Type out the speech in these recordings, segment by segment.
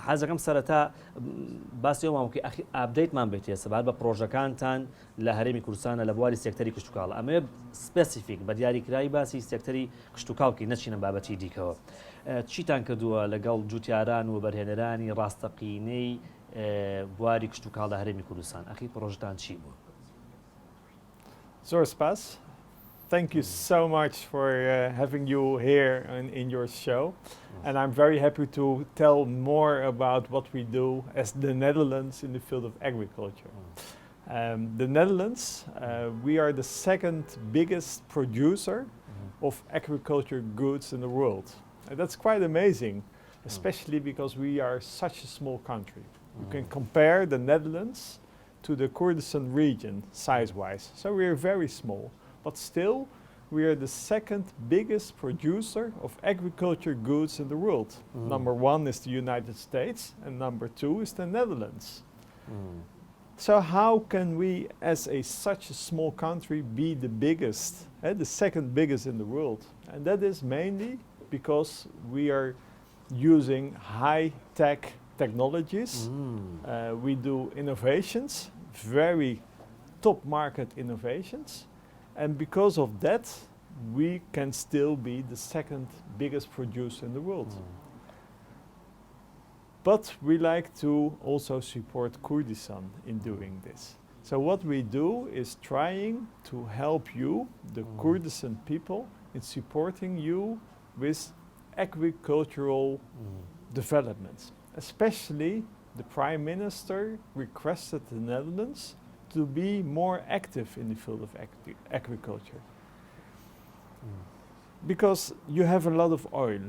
حەزەکەم سەرەتا باسی ئەومانکە ئابدەیتمان بێت سەبات بە پرۆژەکانتان لە هەرێمی کوردستانە لە بواری سێکتەری کشتتوکاڵ ئەمە سپسیفیک بە دیاریکراوی باسی سێکتەری کشتتوکاڵکی نەچینە بابەتی دیکەوە چیتان کردووە لەگەڵ جوتیاران و بەرهێنەرانی ڕاستەقینەی بواری کشتتوکاڵ لە هەرێمی کوردستان ئەخی پرۆژتان چی بوو؟ زۆر سپاس. Thank you so much for having you here in your show. And I'm very happy to tell more about what we do as the Netherlands in the field of agriculture. The Netherlands, we are the second biggest producer of agriculture goods in the world. And that's quite amazing, especially because we are such a small country. You can compare the Netherlands to the Kurdistan region size-wise. So we are very small. But still, we are the second biggest producer of agriculture goods in the world. Number one is the United States, and number two is the Netherlands. So how can we, as such a small country, be the biggest, the second biggest in the world? And that is mainly because we are using high-tech technologies. We do innovations, very top market innovations. And because of that, we can still be the second biggest producer in the world. But we like to also support Kurdistan in doing this. So what we do is trying to help you, the Kurdistan people, in supporting you with agricultural developments. Especially the Prime Minister requested the Netherlands to be more active in the field of agriculture. Because you have a lot of oil,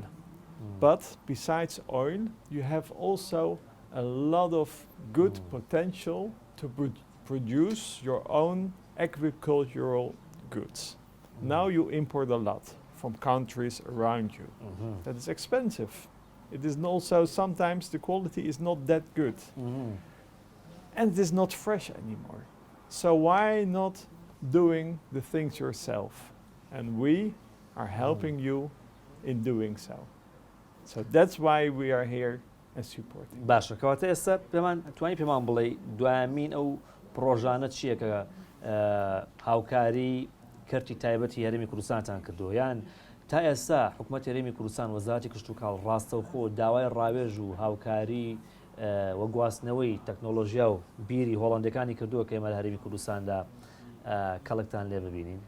but besides oil, you have also a lot of good potential to produce your own agricultural goods. Now you import a lot from countries around you. That is expensive. It is also sometimes the quality is not that good. And it is not fresh anymore. So why not doing the things yourself? And we are helping you in doing so. So that's why we are here and supporting. باشە کەواتە ئێستا توانی پێمان بڵێ دوایمین ئەو پرۆژانە چییە کە هاوکاری کەرتی تایبەتی هەرێمی کوردستانتان کردووە یان تا ئێستا حکوومەتی هەرێمی کوردستان وەزارەتی کشتتوکاڵ ڕاستەوخۆ داوای ڕاوێژ و هاوکاری وە گواستنەوەی تەکنۆلۆژیا و بیری هۆڵندەکانی کردووە کە ئێمە لە هەرێمی کوردستاندا کەڵکتان لێ ببینین؟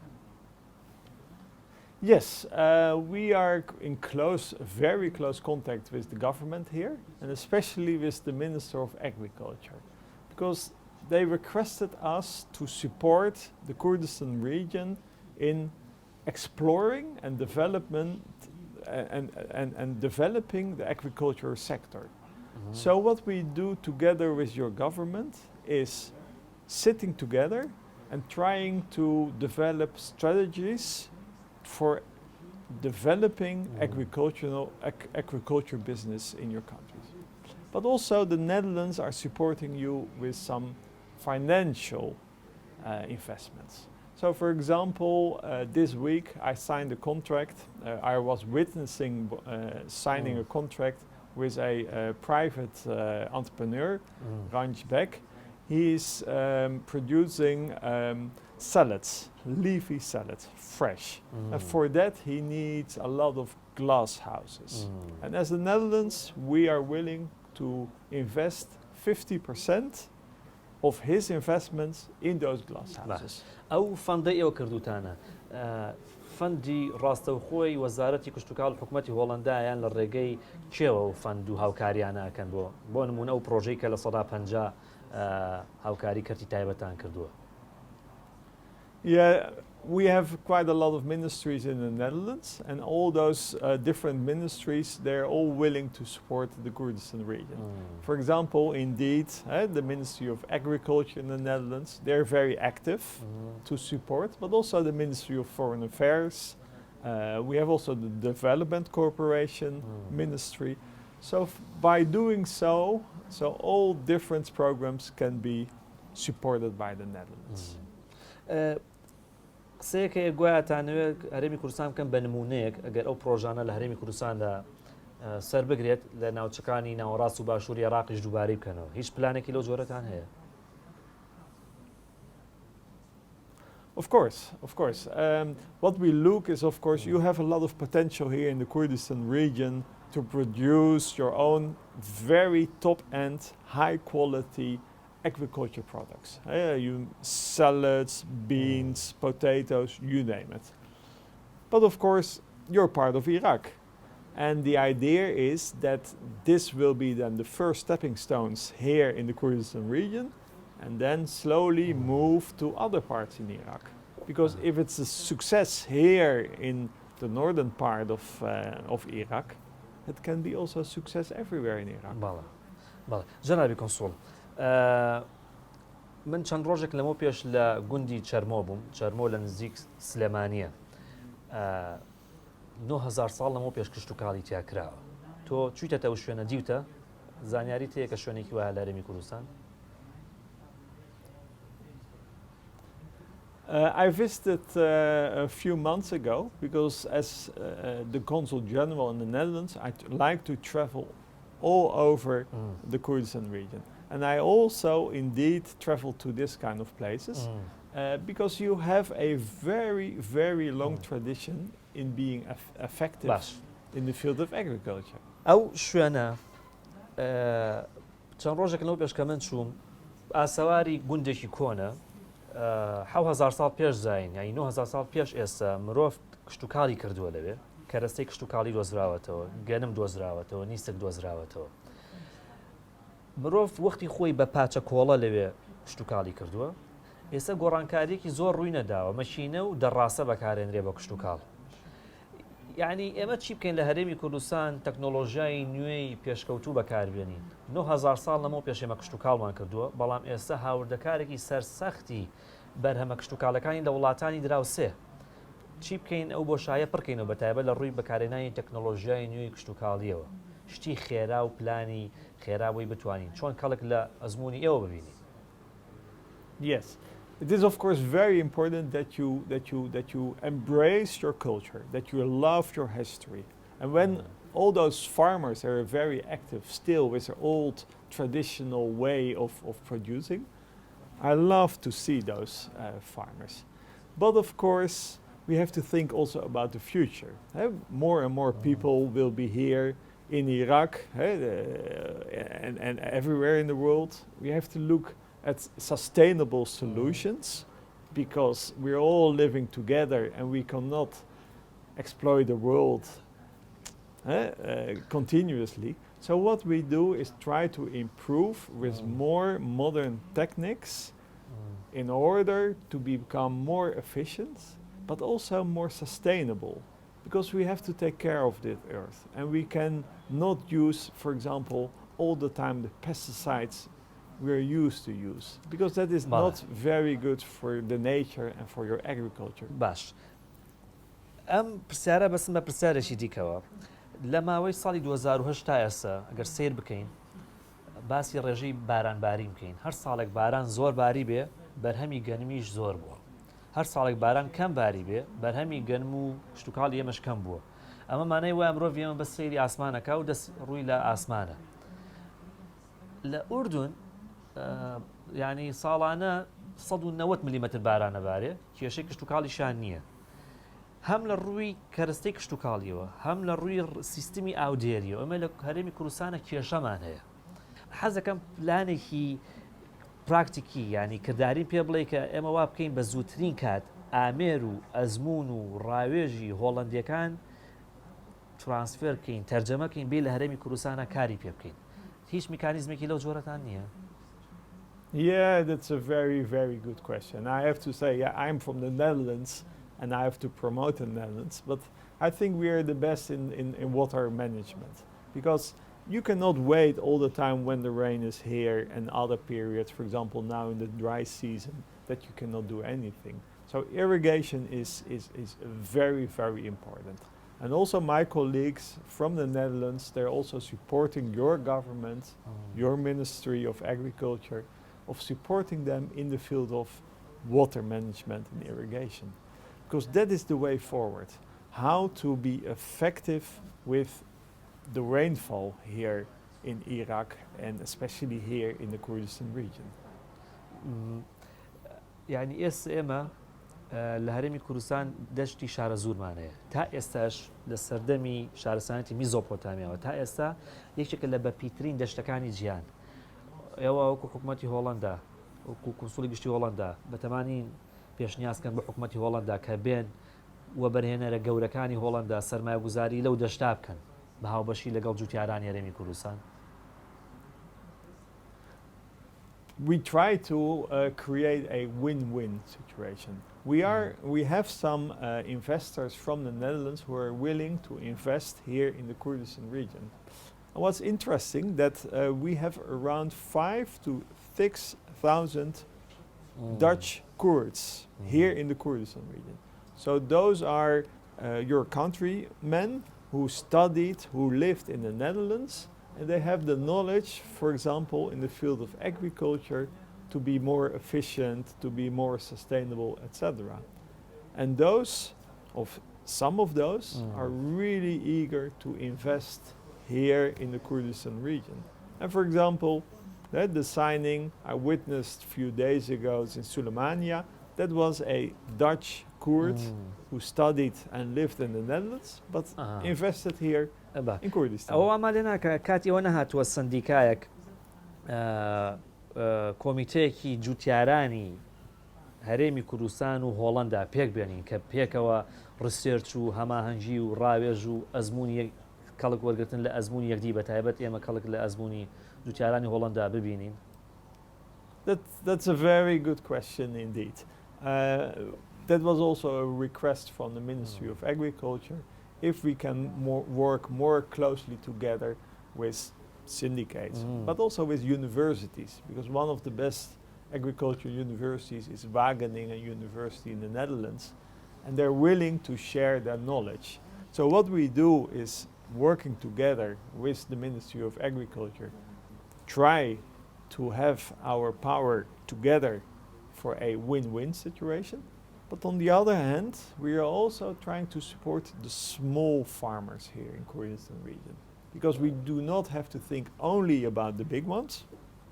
Yes, we are in very close contact with the government here, and especially with the Minister of Agriculture, because they requested us to support the Kurdistan region in exploring and developing the agriculture sector. So what we do together with your government is sitting together and trying to develop strategies for developing agriculture business in your countries. But also the Netherlands are supporting you with some financial investments. So for example, this week I signed a contract. I was witnessing signing a contract with a private entrepreneur, Ranj Beck. He's producing salads, leafy salads, fresh. And for that he needs a lot of glass houses. And as the Netherlands, we are willing to invest 50% of his investments in those glass houses. ئەو فەندەی ئێوە کردوتانە فەندی ڕاستەوخۆی وەزارەتی کشتتوکاڵ حکوومەتی هۆڵندایان لە ڕێگەی چێوە و فەند و هاوکاریانەکەن بۆ نمونە ئەو پرۆژەی کە لە 150 هاوکاری کەرتی تایبەتان کردووە. Yeah, we have quite a lot of ministries in the Netherlands, and all those different ministries, they're all willing to support the Kurdistan region. For example, indeed, the Ministry of Agriculture in the Netherlands, they're very active to support, but also the Ministry of Foreign Affairs. We have also the Development Corporation Ministry. So by doing so all different programs can be supported by the Netherlands. قسەیەکە گوایەتانەوێت هەرێمی کوردستان بکەن بە نمونەیەک ئەگەر ئەو پرۆژانە لە هەرێمی کوردستاندا سەر بگرێت لە ناوچەکانی ناوەڕاست و باشووری عێراقیش دووبارەی بکەنەوە. هیچ پلانێکی لەو جۆرەتان هەیە؟ Of course. What we look is, of course, you have a lot of potential here in the Kurdistan region to produce your own very top-end, high-quality agriculture products. Salads, beans, potatoes, you name it. But of course, you're part of Iraq. And the idea is that this will be then the first stepping stones here in the Kurdistan region, and then slowly move to other parts in Iraq. Because if it's a success here in the northern part of Iraq, it can be also a success everywhere in Iraq. بەڵێ جەنابی کۆنسوڵ، من چەند ڕۆژێک لەمە پێش لە گوندی چەرمۆ بووم. چەرمۆ لە نزیک سلێمانیە. 9,000 ساڵ لەمە پێش کشت و کاڵی تیا کراوە. تۆ چوویتە ئەو شوێنە دیوتە؟ زانیاری هەیە کە شوێنێکی وایە لە هەرێمی کوردستان؟ I visited a few months ago because as the Consul General in the Netherlands, I like to travel all over the Kurdistan region. And I also indeed travel to this kind of places because you have a very, very long tradition in being effective in the field of agriculture. ئەو شوێنە چەند ڕۆژێک لەو پێش کە من چووم ئاسەواری گوندێکی کۆنە 7,000 ساڵ پێش زاین یانی 9,000 ساڵ پێش ئێستا مرۆڤ کشت و کاڵی کردووە لەوێ کەرەستەی کشت و کاڵی دۆزراوەتەوە گەنم دۆزراوەتەوە نیستێک دۆزراوەتەوە مرۆڤ وەختی خۆی بە پاچە کۆڵە لەوێ کشت و کاڵی کردووە ئێستا گۆڕانکاریەکی زۆر ڕووی نەداوە مەشینە و دەڕاستە بەکارێنرێ بە کشت و کاڵ یعنی ئێمە چی بکەین لە هەرێمی کوردستان تەکنۆلۆژیای نوێی پێشکەوتوو بەکاربێنین 9,000 ساڵ لەمەوە پێش ئێمە کشت و کاڵمان کردووە بەڵام ئێستا هاوردەکارێکی سەرسەختی بەرهەمە کشت و کاڵەکانی لە وڵاتانی دراوسێ چی بکەین ئەو بۆشایە پڕکەینەوە بەتایبەت لە ڕووی بەکارهێنانی تەکنۆلۆژیای نوێی کشت و کاڵیەوە شتی خێرا و پلانی خێرابووی بتوانین چۆن کەڵک لە ئەزمموی ئێوە ببینی. Yes. It is of course very important that you embrace your culture, that you love your history. And when all those farmers are very active still with their old traditional way of producing, I love to see those farmers. But of course, we have to think also about the future. More and more people will be here in Iraq and everywhere in the world. We have to look at sustainable solutions because we're all living together and we cannot exploit the world continuously. So what we do is try to improve with more modern techniques in order to become more efficient but also more sustainable because we have to take care of the earth and we can not use, for example, all the time the pesticides we're used to use because that is not very good for the nature and for your agriculture. باش ئەم پرسیارە بەسم بە پرسیارێکی دیکەوە لە ماوەی ساڵی 2008 تا ئێستا ئەگەر سیر بکەین باسی ڕێژەی بارانباری بکەین هەر ساڵێک باران زۆر باری بێ بەرهەمی گەنمیش زۆر بووە هەر ساڵێک باران کەم باری بێ بەرهەمی گەنم و کشت و کاڵی ئێمەش کەم بووە ئەمە مانای وایە مرۆڤ ئێمە بە سەیری ئاسمانەکە و دەست ڕووی لە ئاسمانە لە ئوردون ینی ساڵانە 190 میلیمەتر بارانە بارێ کێشەی کشت و کاڵیشان نییە هەم لە ڕووی کەرەستەی کشت و کاڵیەوە هەم لە ڕووی سیستمی ئاودێریەوە ئەمە لە هەرێمی کوردستانە کێشەمان هەیە حەزەکەم پلانێکی پراکتیکی ینی کردداری پێ بڵێ کە ئێمە وا بکەین بە زووترین کات ئامێر و ئەزمون و ڕاوێژی هۆڵندیەکان ترانسفێر بکەین تەرجەمەکەین بێ لە هەرێمی کوردستانە کاری پێ بکەین هیچ میکانیزمێکی لەو جۆرەتان نییە؟ Yeah, that's a very, very good question. I have to say, I'm from the Netherlands and I have to promote the Netherlands, but I think we are the best in water management because you cannot wait all the time when the rain is here and other periods, for example, now in the dry season, that you cannot do anything. So irrigation is very, very important. And also my colleagues from the Netherlands, they're also supporting your government, your Ministry of Agriculture, of supporting them in the field of water management and irrigation. Because that is the way forward. How to be effective with the rainfall here in Iraq and especially here in the Kurdistan region. يعني ئێمە لە هەرێمی کوردستان دەشتی شارە زوورمانەیە تا ئێستاش لە سەردەمی شارستانەتی میزۆپۆتامیاوە تا ئێستا یەکێکە لە بەپیترین دەشتەکانی جیهان ئێوە وەکو حکوومەتی هۆڵەندا وەکو کنسولی گشتی هۆڵەندا بەتەمانین پێشنیازکەن بە حکوومەتی هۆڵەندا کە بێن وە بەرهێنەرە گەورەکانی هۆڵەندا سەرمایه‌گوزاری لەو دەشتا بکەن بە هاوبەشی لەگەڵ جوتیارانی هەرێمی کوردستان. We try to create a win-win situation. We have some investors from the Netherlands who are willing to invest here in the Kurdistan region. And what's interesting that we have around 5,000 to 6,000 Dutch Kurds here in the Kurdistan region. So those are your countrymen who studied, who lived in the Netherlands, and they have the knowledge, for example, in the field of agriculture, to be more efficient, to be more sustainable, etc. And some of those are really eager to invest here in the Kurdistan region. And for example, the signing I witnessed a few days ago in Sulemania, that was a Dutch Kurd who studied and lived in the Netherlands, but invested here in Kurdistan. ئەوە ئامادەنا کە کاتی ئەوە نەهاتووە سندیکایەک کۆمیتەیەکی جوتیارانی هەرێمی کوردستان و هۆڵەندا پێک بێنین کە پێکەوە ڕسێرچ و هەماهەنگی و ڕاوێژ و ئەزمموی کەڵک وەرگتن لە ئەزمموی یەکدی بە تایبەت ئێمە کەڵک لە ئەزمموی جوتیارانی هۆڵەندا ببینین. That's a very good question indeed. That was also a request from the Ministry of Agriculture, if we can work more closely together with syndicates, but also with universities, because one of the best agriculture universities is Wageningen University in the Netherlands, and they're willing to share their knowledge. So what we do is working together with the Ministry of Agriculture, try to have our power together for a win-win situation. But on the other hand, we are also trying to support the small farmers here in Kurdistan region, because we do not have to think only about the big ones,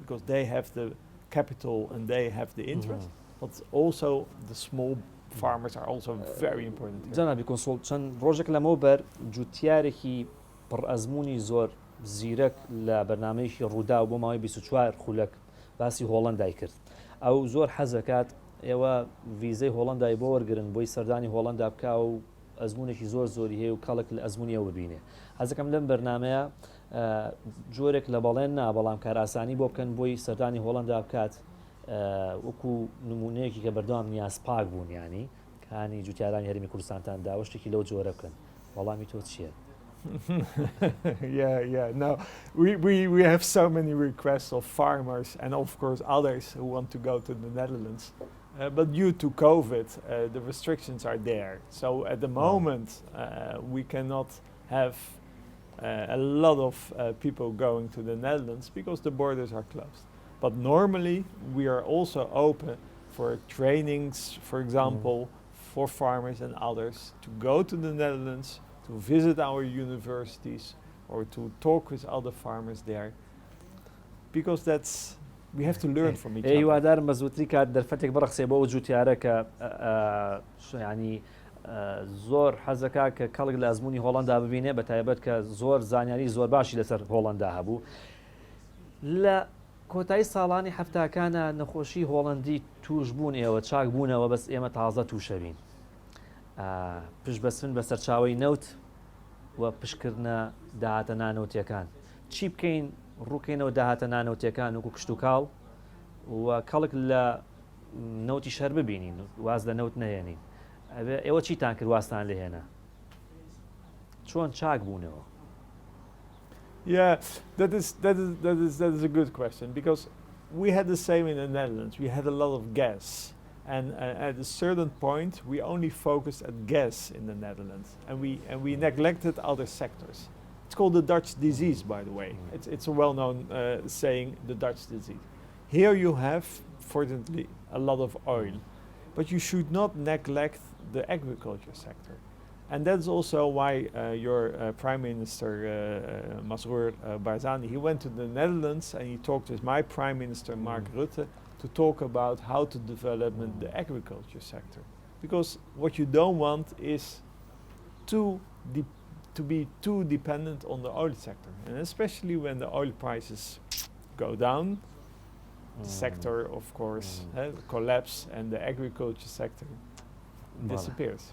because they have the capital and they have the interest, but also the small farmers are also very important here. جەنابی کۆنسۆڵ چەند ڕۆژێک لەمەوبەر جوتیارێکی پڕ ئەزمموی زۆر زیرەک لە بەرنامەیەکی ڕوودا بۆ ماوەی 24 خولەک باسی هۆڵەندای کرد. ئەو زۆر حەزەکات ئێوە ڤیزەی هۆڵەندای بۆ وەرگرن بۆی سەردانی هۆڵەندا بکە و ئەزمونێکی زۆری هەیە و کەڵک لە ئەزممویەوە ببینێ. حەزەکەم لەم بەرنامەیە جۆرێک لە بەڵێن نا بەڵام کاراسانی بۆ بکەن بۆی سەردانی هۆڵەندا بکات وەکو نمونەیەکی کە بەردەوام نیاز پاک بوون ینی کانی جوتیارانی هەرێمی کوردستانتاندا شتێکی لەو جۆرە بکەن. وەڵامی تۆ چییە؟ No, we have so many requests of farmers and of course others who want to go to the Netherlands. But due to COVID, the restrictions are there. So at the moment, we cannot have a lot of people going to the Netherlands because the borders are closed. But normally, we are also open for trainings, for example, for farmers and others to go to the Netherlands, to visit our universities, or to talk with other farmers there, because we have to learn from each other. هیوادارم بە زووتری کات دەرفەتێک بڕخسێ بۆ جوتیارە کە ینی زۆر حەزەکە کە کەڵک لە ئەزمموی هۆڵەندا ببینێ بە تایبەت کە زۆر زانیاری زۆر باشی لەسەر هۆڵەندا هەبوو. لە کۆتایی ساڵانی هەفتاکانە نەخۆشی هۆڵەندی توش بوون ئێوە چاک بوونەوە بەس ئێمە تازە تووشەبین. پشت بەسفن بە سەرچاوی نەوت و پشکردنە داهاتە نانەوتیەکان. چی بکەین ڕووکەینەوە داهاتە نانەوتیەکان وەکو کشت و کاڵ و کەڵک لە نەوتی شەر ببینین واز لە نەوت نەهێنین. ئێوە چیتان کرد واستان لێهێنا؟ چۆن چاک بوونەوە؟ Yeah, that is a good question, because we had the same in the Netherlands. We had a lot of gas, and at a certain point we only focused at gas in the Netherlands, and we neglected other sectors. It's called the Dutch disease, by the way. It's a well-known saying, the Dutch disease. Here you have, fortunately, a lot of oil, but you should not neglect the agriculture sector. And that's also why your Prime Minister, Masroor Barzani, he went to the Netherlands and he talked with my Prime Minister, Mark Rutte, to talk about how to develop the agriculture sector. Because what you don't want is to be too dependent on the oil sector. And especially when the oil prices go down, the sector, of course, collapse and the agriculture sector disappears.